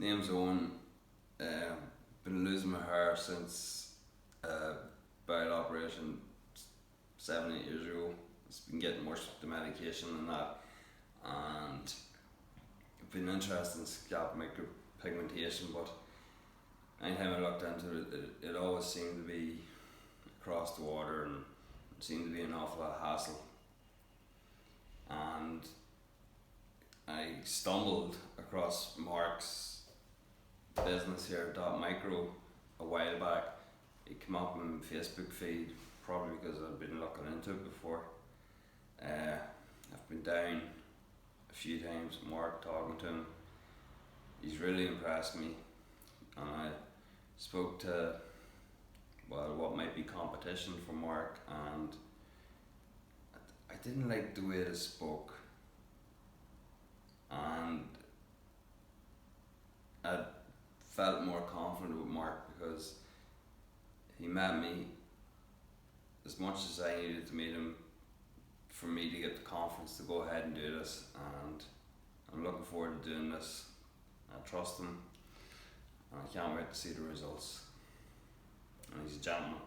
name's Owen. Been losing my hair since bowel operation 7-8 years ago. It's been getting worse with the medication and that, and I've been interested in scalp micropigmentation, but anytime I looked into it, it always seemed to be across the water and it seemed to be an awful lot of hassle. And I stumbled across Mark's business here, Dot Micro, a while back. It came up on my Facebook feed, probably because I'd been looking into it before. I've been down a few times with Mark, talking to him. He's really impressed me, and I spoke to, well, what might be competition for Mark, and I didn't like the way they spoke, and I felt more confident with Mark because he met me as much as I needed to meet him for me to get the confidence to go ahead and do this, and I'm looking forward to doing this. I trust him and I can't wait to see the results, and he's a gentleman.